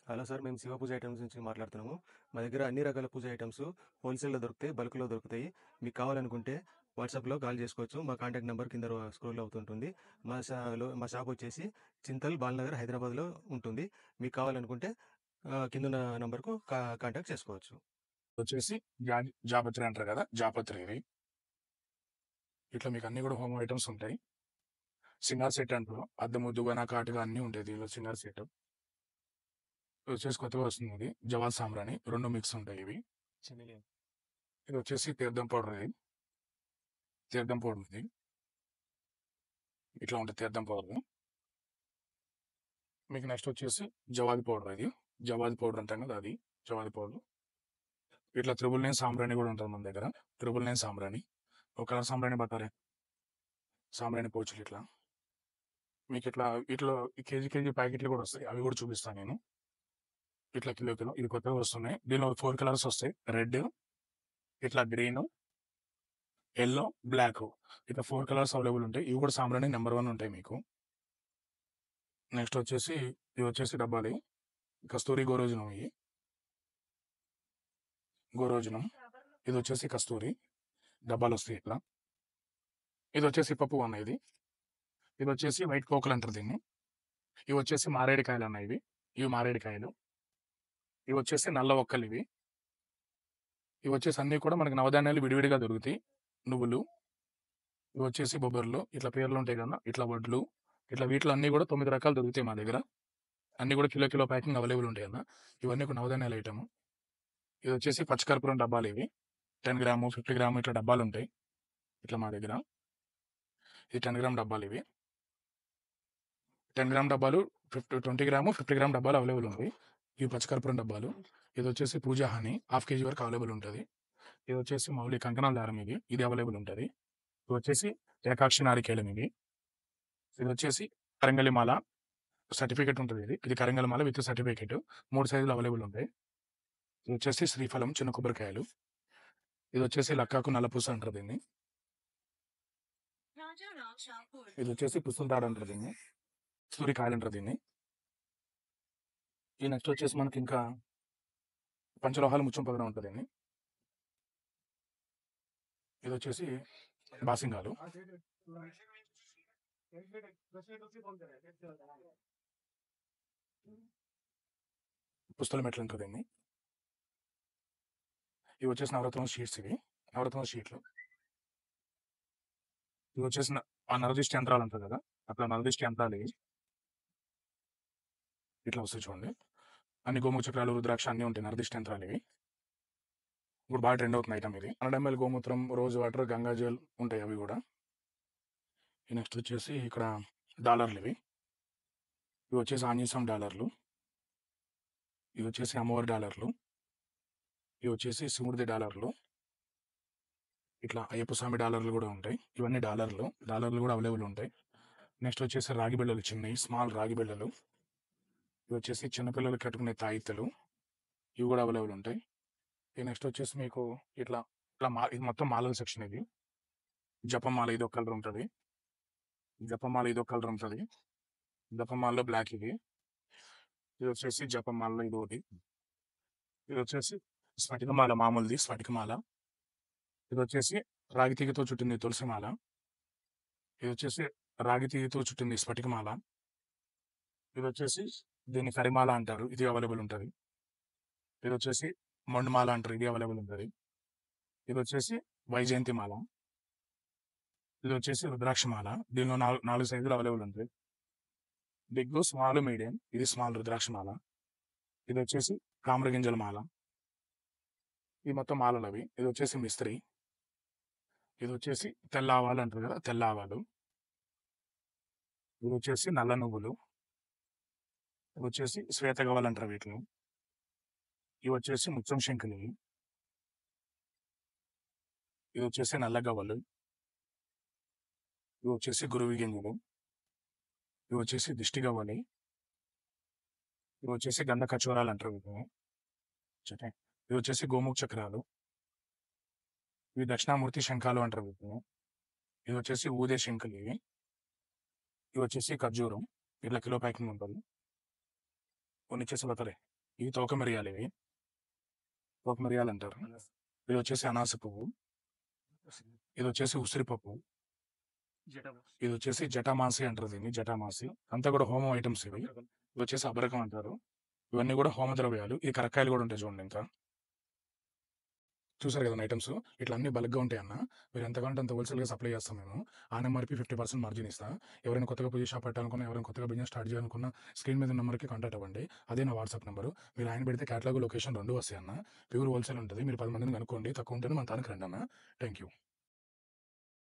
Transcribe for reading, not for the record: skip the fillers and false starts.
Hello sir, మేము శివ పూజ items నుంచి మాట్లాడుతున్నాము. మా దగ్గర అన్ని రకాల పూజ ఐటమ్స్ హోల్సేల్‌లో దొరుకుతాయి, బల్క్‌లో దొరుకుతాయి. మీకు కావాలనుకుంటే వాట్సాప్‌లో కాల్ చేసుకోవచ్చు. మా కాంటాక్ట్ నెంబర్ కింద స్క్రోల్ అవుతుంటుంది. మా షాప్ వచ్చేసి చింతల్ బాలనగర్ హైదరాబాద్‌లో ఉంటుంది. మీకు కావాలనుకుంటే కిందున్న నంబర్‌కు కాంటాక్ట్ చేసుకోవచ్చు. వచ్చేసి జాపత్రి అంటారు కదా, జాపత్రి ఇది. ఇట్లా మీకు అన్ని కూడా హోమ్ ఐటమ్స్ ఉంటాయి. సింగార్ సెట్ అంటారు, అద్దము దువ్వెన కాటుగా అన్ని ఉంటాయి దీనిలో. సింగార్ సెట్ వచ్చేసి కొత్తగా వస్తుంది ఇది, జవాద్ సాంబ్రాణి 2 మిక్స్ ఉంటాయి ఇవి. ఇది వచ్చేసి తీర్థం పౌడర్. ఇది తీర్థం పౌడర్ ఇది, ఇట్లా ఉంటుంది తీర్థం పౌడర్. మీకు నెక్స్ట్ వచ్చేసి జవాది పౌడర్. ఇది జవాది పౌడర్ అంటాం కదా, అది జవాది పౌడర్. ఇట్లా త్రిబుల్ నైన్ సాంబ్రాణి కూడా ఉంటుంది మన దగ్గర. త్రిబుల్ నైన్ సాంబ్రాణి, ఒక కలర్ సాంబ్రాణి బట్టారే, సాంబ్రాణి పౌచులు ఇట్లా. మీకు ఇట్లా వీటిలో కేజీ ప్యాకెట్లు కూడా వస్తాయి, అవి కూడా చూపిస్తాను నేను. ఇట్లా కిలో కిలో ఇది కొత్తగా వస్తున్నాయి. దీనిలో 4 కలర్స్ వస్తాయి, రెడ్, ఇట్లా గ్రీన్, ఎల్లో, బ్లాక్. ఇట్లా 4 కలర్స్ అవైలబుల్ ఉంటాయి. ఇవి కూడా సాంబ్రాణి నెంబర్ 1 ఉంటాయి మీకు. నెక్స్ట్ వచ్చేసి ఇవి వచ్చేసి డబ్బాలు, కస్తూరి గోరోజనం. ఇవి గోరోజనం. ఇది వచ్చేసి కస్తూరి డబ్బాలు వస్తాయి ఇట్లా. ఇది వచ్చేసి పప్పు అన్న. ఇది వచ్చేసి వైట్ పోకలు అంటారు దీన్ని. ఇవి వచ్చేసి మారేడుకాయలు అన్న. ఇవి మారేడుకాయలు. ఇవి వచ్చేసి నల్ల ఒక్కలు. ఇవి వచ్చేసి అన్ని కూడా మనకి నవధాన్యాలు విడివిడిగా దొరుకుతాయి. నువ్వులు. ఇవి వచ్చేసి బొబ్బర్లు, ఇట్లా పేర్లు ఉంటాయి కదా, ఇట్లా వడ్లు, ఇట్లా వీటిలో అన్ని కూడా 9 రకాలు దొరుకుతాయి మా దగ్గర. అన్ని కూడా కిలో ప్యాకింగ్ అవైలబుల్ ఉంటాయి అన్న. ఇవన్నీ కూడా నవధాన్యాల ఐటమ్. ఇది వచ్చేసి పచ్చకర్పూరం డబ్బాలు. ఇవి 10 గ్రాము 50 గ్రాము ఇట్లా డబ్బాలు ఉంటాయి ఇట్లా మా దగ్గర. ఇది 10 గ్రామ్ డబ్బాలు. ఇవి 10 గ్రామ్ డబ్బాలు, 20 గ్రాము 50 గ్రామ్ డబ్బాలు అవైలబుల్ ఉంటాయి. ఇవి పచ్చకర్పూరం డబ్బాలు. ఇది వచ్చేసి పూజా హాని హాఫ్ కేజీ వరకు అవైలబుల్ ఉంటుంది. ఇది వచ్చేసి మౌలి కంకణాల దారం. ఇది అవైలబుల్ ఉంటుంది. ఇది వచ్చేసి ఏకాక్షి నారికేళం. ఇది వచ్చేసి కరంగలి మాల సర్టిఫికేట్ ఉంటుంది. ఇది కరంగలి మాల విత్ సర్టిఫికేట్. 3 సైజులు అవైలబుల్ ఉంటాయి. ఇది వచ్చేసి శ్రీఫలం చిన్న కొబ్బరికాయలు. ఇది వచ్చేసి లక్కాకు నల్లపూస అంటారు దీన్ని. ఇది వచ్చేసి పుస్తల తాడు అంటారు దీన్ని. సూర్యకాయలు అంటారు దీన్ని. ఈ నెక్స్ట్ వచ్చేసి మనకి ఇంకా పంచలోహాలు ముచ్చం పదన ఉంటుంది దీన్ని. ఇది వచ్చేసి బాసింగాలు. పుస్తల మెట్లు అంటారు దీన్ని. ఇవి వచ్చేసి నవరత్నం షీట్స్. నవరత్నం షీట్లు. ఇవి వచ్చేసి ఆ నరదిష్టి యంత్రాలు అంటారు కదా, అట్లా నరదిష్టి యంత్రాలు ఇట్లా వస్తాయి చూడండి. అన్ని గోముఖ చక్రాలు, రుద్రాక్ష అన్ని ఉంటాయి నరదిష్టి యంత్రాలు. ఇప్పుడు బాగా ట్రెండ్ అవుతుంది ఐటమ్. ఇది 100 ml గోమూత్రం, రోజ్ వాటర్, గంగా జల్ ఉంటాయి అవి కూడా. నెక్స్ట్ వచ్చేసి ఇక్కడ డాలర్లు. ఇవి వచ్చేసి ఆంజనేయం డాలర్లు. ఇవి వచ్చేసి అమ్మవారి డాలర్లు. ఇవి వచ్చేసి శివుడిది డాలర్లు. ఇట్లా అయ్యప్ప స్వామి డాలర్లు కూడా ఉంటాయి. ఇవన్నీ డాలర్లు కూడా అవైలబుల్ ఉంటాయి. నెక్స్ట్ వచ్చేసి రాగి బిళ్ళలు, చిన్నవి స్మాల్ రాగి బిళ్ళలు. ఇవి వచ్చేసి చిన్నపిల్లలు కట్టుకునే తాయిత్తలు. ఇవి కూడా అవైలబుల్ ఉంటాయి. నెక్స్ట్ వచ్చేసి మీకు ఇట్లా ఇట్లా ఇది మొత్తం మాలల సెక్షన్. ఇది జపమాల, ఇది ఒక కలర్ ఉంటుంది. జపమాల ఇది ఒక కలర్ ఉంటుంది. జపమాలలో బ్లాక్. ఇది వచ్చేసి జపమాలలో ఇది ఒకటి. ఇది వచ్చేసి స్ఫటికమాల, మామూలుది స్ఫటికమాల. ఇది వచ్చేసి రాగి తీగతో చుట్టింది తులసిమాల. ఇది వచ్చేసి రాగి తీగతో చుట్టింది స్ఫటికమాల. ఇది వచ్చేసి దీన్ని కరిమాల అంటారు, ఇది అవైలబుల్ ఉంటుంది. ఇది వచ్చేసి మొండుమాల అంటారు, ఇది అవైలబుల్ ఉంటుంది. ఇది వచ్చేసి వైజయంతి మాల. ఇది వచ్చేసి రుద్రాక్షమాల. దీనిలో 4 సైజులు అవైలబుల్ ఉంటాయి. Big, small, medium. ఇది స్మాల్ రుద్రాక్షమాల. ఇది వచ్చేసి కామరగింజల మాల. ఈ మొత్తం మాలలు అవి. ఇది వచ్చేసి మిస్త్రి. ఇది వచ్చేసి తెల్ల ఆవాలు అంటారు కదా, తెల్ల ఆవాలు. ఇది వచ్చేసి నల్ల నువ్వులు. ఇది వచ్చేసి శ్వేత గవ్వలు అంటారు వీటిని. ఇవి వచ్చేసి ముత్యం శంకులు. ఇది వచ్చేసి నల్ల గవ్వలు. ఇవి వచ్చేసి గురువి గింజలు. ఇవి వచ్చేసి దిష్టి గవ్వలు. ఇవి వచ్చేసి గంధ కచోరాలు అంటారు వీటిని. ఇవి వచ్చేసి గోముఖ చక్రాలు. ఇవి దక్షిణామూర్తి శంఖాలు అంటారు వీటిని. ఇది వచ్చేసి ఊదే శంఖులు. ఇవి వచ్చేసి ఖర్జూరం. ఇట్లా కిలో ప్యాకింగ్ ఉంటుంది. కొన్ని వచ్చేసి బతలే. ఇవి తోక మిరియాలు, ఇవి తోక మిరియాలు అంటారు. ఇది వచ్చేసి అనాస పువ్వు, ఇది వచ్చేసి ఉసిరిపప్పు, ఇది వచ్చేసి జటామాసి అంటారు దీన్ని, జటామాసి. అంతా కూడా హోమం ఐటమ్స్ ఇవి. ఇవి వచ్చేసి అబరకం అంటారు. ఇవన్నీ కూడా హోమ ద్రవ్యాలు. ఈ కరక్కాయలు కూడా ఉంటాయి చూడండి. ఇంకా చూసారు కదా ఐటమ్స్. ఇట్లా అన్ని బల్క్గా ఉంటాయి అన్న. మీరు ఎంత కావాలంటే అంత హోల్సేల్గా సప్లై చేస్తాం మేము. ఆ నెంబర్కి 50% మార్జిన్ ఇస్తా. ఎవరైనా కొత్తగా పూజ షాప్ పెట్టాలనుకున్నా, ఎవరైనా కొత్తగా బిజినెస్ స్టార్ట్ చేయాలనుకున్నా స్క్రీన్ మీద నెంబర్కి కాంటాక్ట్ అవ్వండి. అదే నా వాట్సాప్ నెంబరు. మీరు ఆయన పెడితే క్యాటలాగ్, లొకేషన్ 2 వస్తాయి అన్న. ప్యూర్ హోల్సేల్ ఉంటుంది. మీరు 10 మందిని కనుక్కోండి. తక్కువ ఉంటేనే మన తానికి రండి అన్న. Thank you.